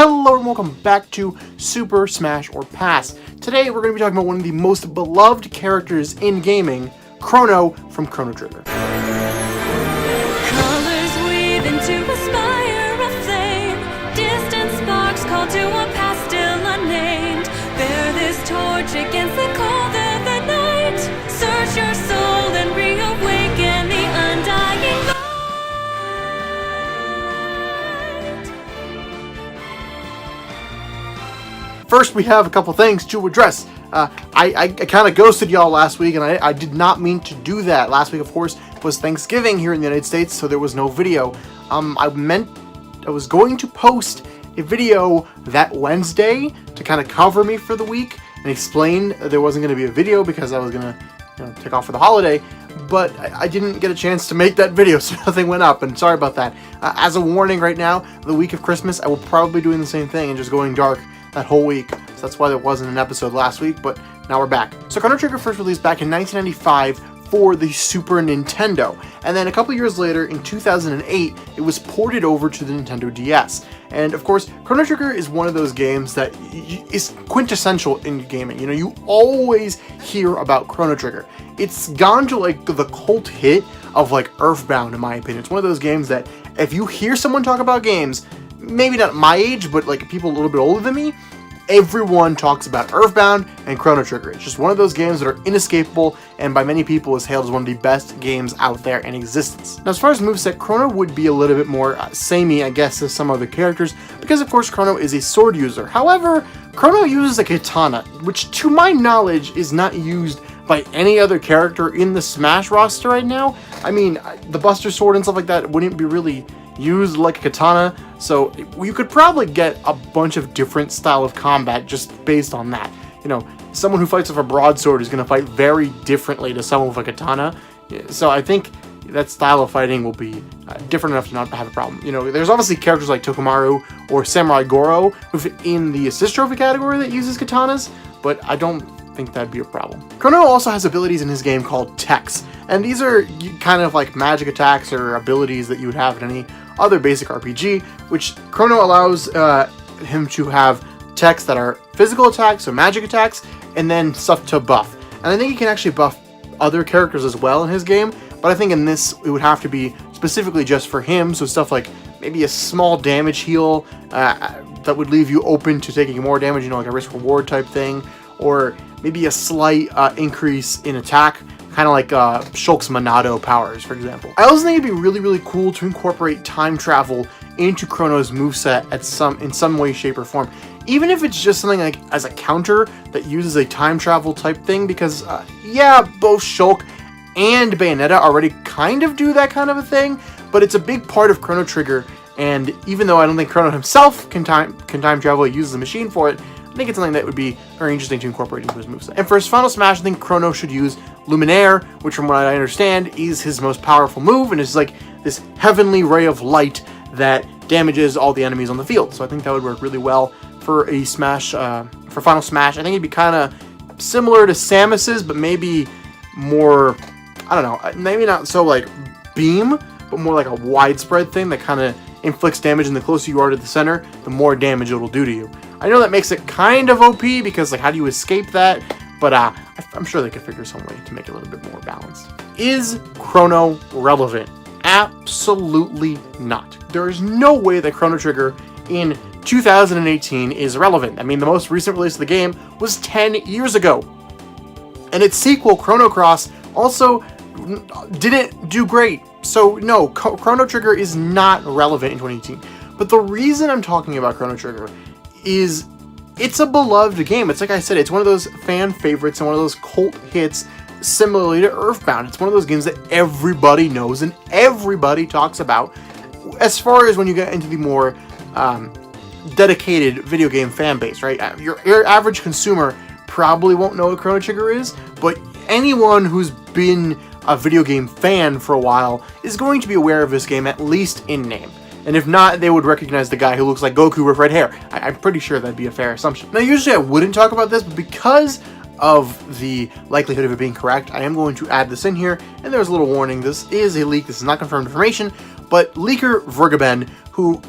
Hello and welcome back to Super Smash or Pass. Today we're going to be talking about one of the most beloved characters in gaming, Crono from Chrono Trigger. Colors weave into a spire of flame. Distant sparks call to a past still unnamed. Bear this torch against the cold of the night. Search your soul and reawaken the undying light. First, we have a couple things to address. I kind of ghosted y'all last week, and I did not mean to do that. Last week, of course, was Thanksgiving here in the United States, so there was no video. I was going to post a video that Wednesday to kind of cover me for the week and explain there wasn't going to be a video because I was going to take off for the holiday, but I didn't get a chance to make that video, so nothing went up, and sorry about that. As a warning right now, the week of Christmas, I will probably be doing the same thing and just going dark that whole week, so that's why there wasn't an episode last week, but now we're back. So Chrono Trigger first released back in 1995 for the Super Nintendo, and then a couple years later, in 2008, it was ported over to the Nintendo DS. And of course, Chrono Trigger is one of those games that is quintessential in gaming. You know, you always hear about Chrono Trigger. It's gone to like the cult hit of like Earthbound, in my opinion. It's one of those games that if you hear someone talk about games, maybe not my age, but like people a little bit older than me, everyone talks about Earthbound and Chrono Trigger. It's just one of those games that are inescapable and by many people is hailed as one of the best games out there in existence. Now, as far as moveset, Chrono would be a little bit more samey, I guess, as some other characters, because of course Chrono is a sword user. However, Chrono uses a katana, which to my knowledge is not used by any other character in the Smash roster right now. I mean, the Buster Sword and stuff like that wouldn't be really used like a katana, so you could probably get a bunch of different style of combat just based on that. You know, someone who fights with a broadsword is going to fight very differently to someone with a katana, so I think that style of fighting will be different enough to not have a problem. You know, there's obviously characters like Tokomaru or Samurai Goro who fit in the assist trophy category that uses katanas, but I don't think that'd be a problem. Crono also has abilities in his game called techs, and these are kind of like magic attacks or abilities that you would have in any other basic RPG, which Crono allows him to have techs that are physical attacks, so magic attacks, and then stuff to buff. And I think he can actually buff other characters as well in his game, but I think in this it would have to be specifically just for him, so stuff like maybe a small damage heal that would leave you open to taking more damage, you know, like a risk reward type thing, or maybe a slight increase in attack, kind of like Shulk's Monado powers, for example. I also think it'd be really, really cool to incorporate time travel into Chrono's moveset in some way, shape, or form. Even if it's just something like as a counter that uses a time travel type thing, because yeah, both Shulk and Bayonetta already kind of do that kind of a thing, but it's a big part of Chrono Trigger, and even though I don't think Chrono himself can time travel, he uses the machine for it, I think it's something that would be very interesting to incorporate into his moveset. And for his final smash, I think Chrono should use Luminaire, which from what I understand is his most powerful move, and it's like this heavenly ray of light that damages all the enemies on the field. So I think that would work really well for a smash, for final smash. I think it'd be kind of similar to Samus's, but maybe more, I don't know, maybe not so like beam, but more like a widespread thing that kind of inflicts damage, and the closer you are to the center, the more damage it'll do to you. I know that makes it kind of OP because like how do you escape that? But I'm sure they could figure some way to make it a little bit more balanced. Is Chrono relevant? Absolutely not. There is no way that Chrono Trigger in 2018 is relevant. I mean, the most recent release of the game was 10 years ago. And its sequel, Chrono Cross, also didn't do great. So no, Chrono Trigger is not relevant in 2018. But the reason I'm talking about Chrono Trigger is it's a beloved game. It's like I said, it's one of those fan favorites and one of those cult hits similarly to Earthbound. It's one of those games that everybody knows and everybody talks about. As far as when you get into the more dedicated video game fan base, right? Your average consumer probably won't know what Chrono Trigger is, but anyone who's been a video game fan for a while is going to be aware of this game, at least in name. And if not, they would recognize the guy who looks like Goku with red hair. I'm pretty sure that'd be a fair assumption. Now, usually I wouldn't talk about this, but because of the likelihood of it being correct, I am going to add this in here, and there's a little warning. This is a leak. This is not confirmed information, but leaker Vergaben, who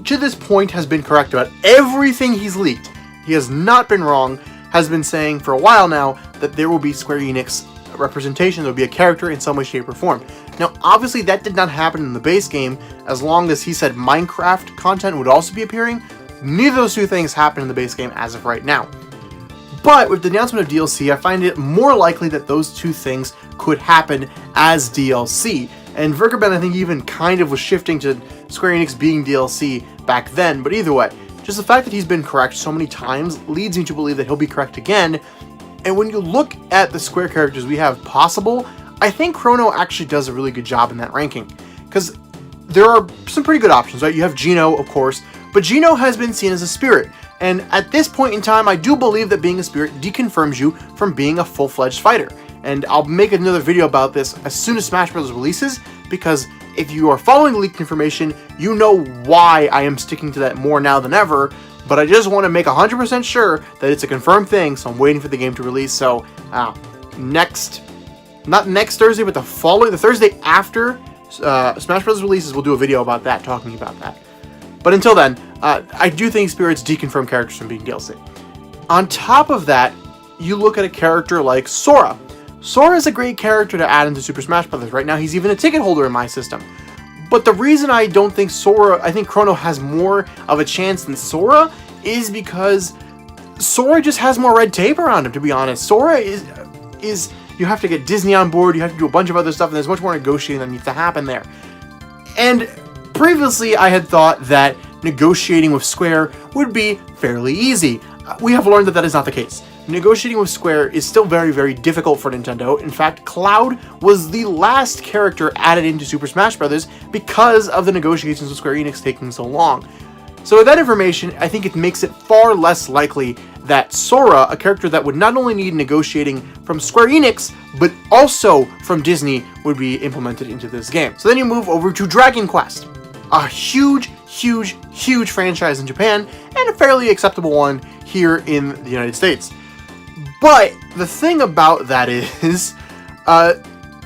to this point has been correct about everything he's leaked. He has not been wrong, has been saying for a while now that there will be Square Enix representation, there will be a character in some way, shape, or form. Now, obviously that did not happen in the base game, as long as he said Minecraft content would also be appearing. Neither of those two things happened in the base game as of right now. But with the announcement of DLC, I find it more likely that those two things could happen as DLC. And Vergaben, I think, even kind of was shifting to Square Enix being DLC back then, but either way, just the fact that he's been correct so many times leads me to believe that he'll be correct again. And when you look at the Square characters we have possible, I think Crono actually does a really good job in that ranking. Because there are some pretty good options, right? You have Geno, of course, but Geno has been seen as a spirit. And at this point in time, I do believe that being a spirit deconfirms you from being a full-fledged fighter. And I'll make another video about this as soon as Smash Bros. Releases, because if you are following leaked information, you know why I am sticking to that more now than ever. But I just want to make 100% sure that it's a confirmed thing, so I'm waiting for the game to release. So, not next Thursday, but the Thursday after Smash Bros. Releases, we'll do a video about that, talking about that. But until then, I do think Spirits deconfirm characters from being DLC. On top of that, you look at a character like Sora. Sora is a great character to add into Super Smash Bros. Right now, he's even a ticket holder in my system. But the reason I don't think I think Crono has more of a chance than Sora is because Sora just has more red tape around him, to be honest. Sora is you have to get Disney on board, you have to do a bunch of other stuff, and there's much more negotiating that needs to happen there. And previously, I had thought that negotiating with Square would be fairly easy. We have learned that that is not the case. Negotiating with Square is still very, very difficult for Nintendo. In fact, Cloud was the last character added into Super Smash Bros. Because of the negotiations with Square Enix taking so long. So with that information, I think it makes it far less likely that Sora, a character that would not only need negotiating from Square Enix, but also from Disney, would be implemented into this game. So then you move over to Dragon Quest. A huge franchise in Japan, and a fairly acceptable one here in the United States. But the thing about that is,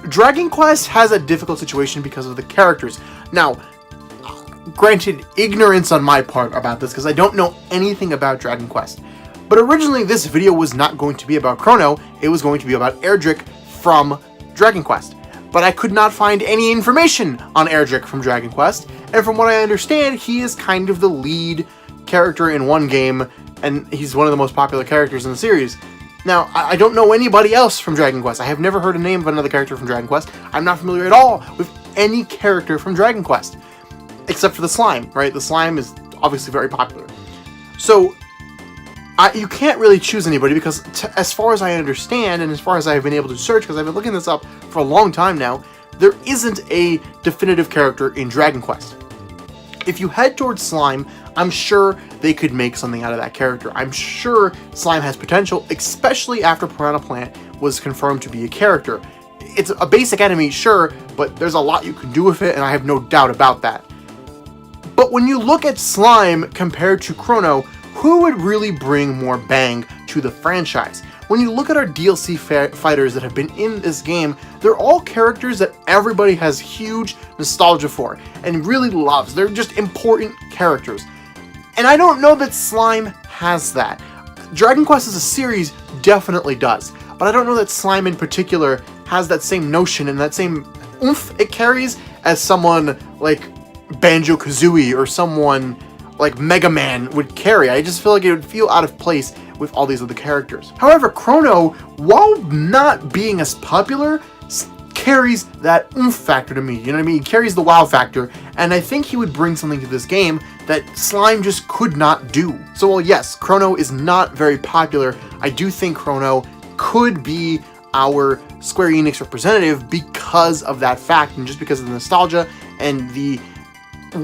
Dragon Quest has a difficult situation because of the characters. Now, granted, ignorance on my part about this, because I don't know anything about Dragon Quest. But originally, this video was not going to be about Crono, it was going to be about Erdrick from Dragon Quest. But I could not find any information on Erdrick from Dragon Quest, and from what I understand, he is kind of the lead character in one game, and he's one of the most popular characters in the series. Now, I don't know anybody else from Dragon Quest. I have never heard a name of another character from Dragon Quest. I'm not familiar at all with any character from Dragon Quest, except for the slime, right? The slime is obviously very popular. So, you can't really choose anybody because, as far as I understand, and as far as I've been able to search, because I've been looking this up for a long time now, there isn't a definitive character in Dragon Quest. If you head towards Slime, I'm sure they could make something out of that character. I'm sure Slime has potential, especially after Piranha Plant was confirmed to be a character. It's a basic enemy, sure, but there's a lot you can do with it, and I have no doubt about that. But when you look at Slime compared to Crono, who would really bring more bang to the franchise? When you look at our DLC fighters that have been in this game, they're all characters that everybody has huge nostalgia for and really loves. They're just important characters. And I don't know that Slime has that. Dragon Quest as a series definitely does, but I don't know that Slime in particular has that same notion and that same oomph it carries as someone like Banjo-Kazooie or someone like Mega Man would carry. I just feel like it would feel out of place with all these other characters. However, Crono, while not being as popular, carries that oomph factor to me, you know what I mean? He carries the wow factor, and I think he would bring something to this game that Slime just could not do. So while yes, Crono is not very popular, I do think Crono could be our Square Enix representative because of that fact, and just because of the nostalgia and the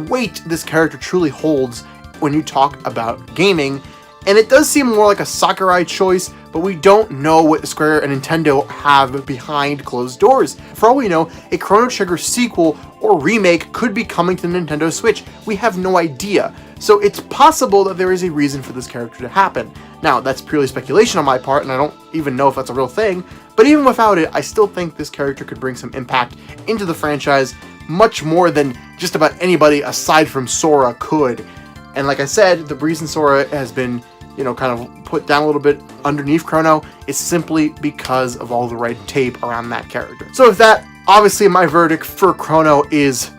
weight this character truly holds when you talk about gaming. And it does seem more like a Sakurai choice, but we don't know what Square and Nintendo have behind closed doors. For all we know, a Chrono Trigger sequel or remake could be coming to the Nintendo Switch. We have no idea. So it's possible that there is a reason for this character to happen. Now, that's purely speculation on my part, and I don't even know if that's a real thing, but even without it, I still think this character could bring some impact into the franchise, much more than just about anybody aside from Sora could. And like I said, the reason Sora has been, you know, kind of put down a little bit underneath Chrono is simply because of all the red tape around that character. So with that, obviously my verdict for Chrono is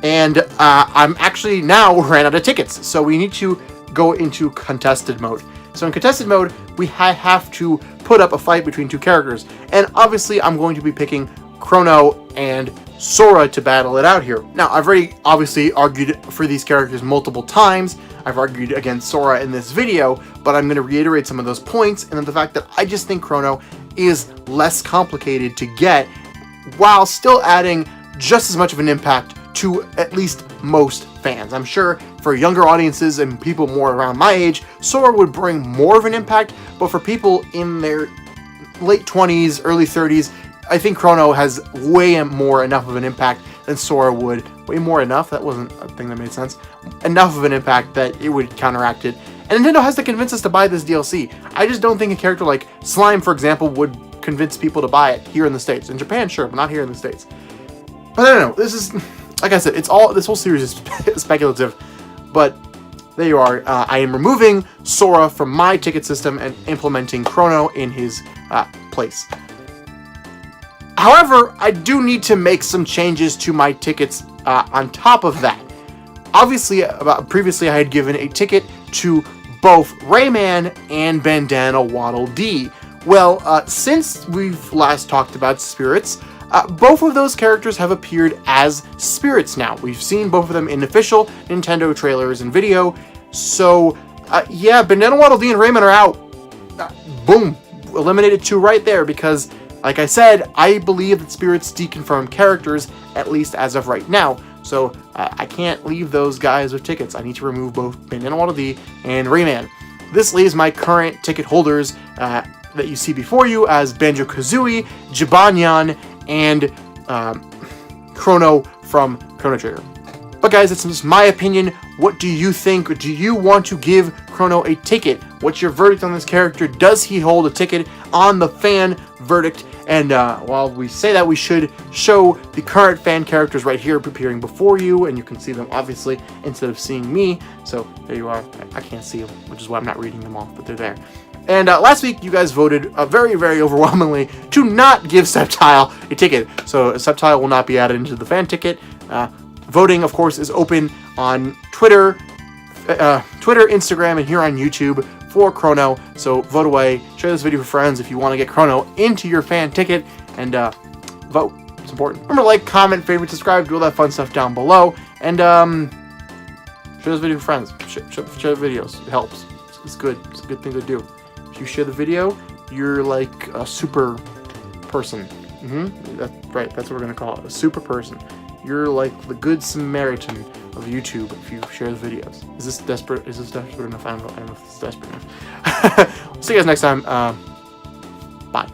and I'm actually now ran out of tickets, so we need to go into contested mode. So in contested mode, we have to put up a fight between two characters, and obviously I'm going to be picking Chrono and Sora to battle it out here. Now, I've already obviously argued for these characters multiple times. I've argued against Sora in this video, but I'm going to reiterate some of those points, and then the fact that I just think Chrono is less complicated to get, while still adding just as much of an impact to at least most fans. I'm sure for younger audiences and people more around my age, Sora would bring more of an impact, but for people in their late 20s, early 30s, I think Chrono has way more enough of an impact than Sora would. Way more enough? That wasn't a thing that made sense. Enough of an impact that it would counteract it. And Nintendo has to convince us to buy this DLC. I just don't think a character like Slime, for example, would convince people to buy it here in the States. In Japan, sure, but not here in the States. But I don't know. This is, like I said, this whole series is speculative. But there you are. I am removing Sora from my ticket system and implementing Chrono in his place. However, I do need to make some changes to my tickets on top of that. Obviously, previously I had given a ticket to both Rayman and Bandana Waddle Dee. Well, since we've last talked about spirits, both of those characters have appeared as spirits now. We've seen both of them in official Nintendo trailers and video. So, yeah, Bandana Waddle Dee and Rayman are out. Boom. Eliminated 2 right there because, like I said, I believe that spirits deconfirm characters, at least as of right now. So, I can't leave those guys with tickets. I need to remove both Bandana Waddle Dee and Rayman. This leaves my current ticket holders that you see before you as Banjo-Kazooie, Jibanyan, and Crono from Chrono Trigger. But guys, it's just my opinion. What do you think? Do you want to give Chrono a ticket? What's your verdict on this character? Does he hold a ticket on the fan verdict? And while we say that, we should show the current fan characters right here appearing before you, and you can see them obviously instead of seeing me. So there you are. I can't see them, which is why I'm not reading them off, but they're there. And last week, you guys voted very, very overwhelmingly to not give Septile a ticket. So Septile will not be added into the fan ticket. Voting, of course, is open on Twitter, Instagram, and here on YouTube for Chrono. So vote away. Share this video with friends if you want to get Chrono into your fan ticket. And vote. It's important. Remember to like, comment, favorite, subscribe, do all that fun stuff down below. And share this video with friends. Share the videos. It helps. It's good. It's a good thing to do. If you share the video, you're like a super person. That's right. That's what we're going to call it. A super person. You're like the good Samaritan of YouTube if you share the videos. Is this desperate? Is this desperate enough? I don't know if it's desperate enough. We'll see you guys next time. Bye.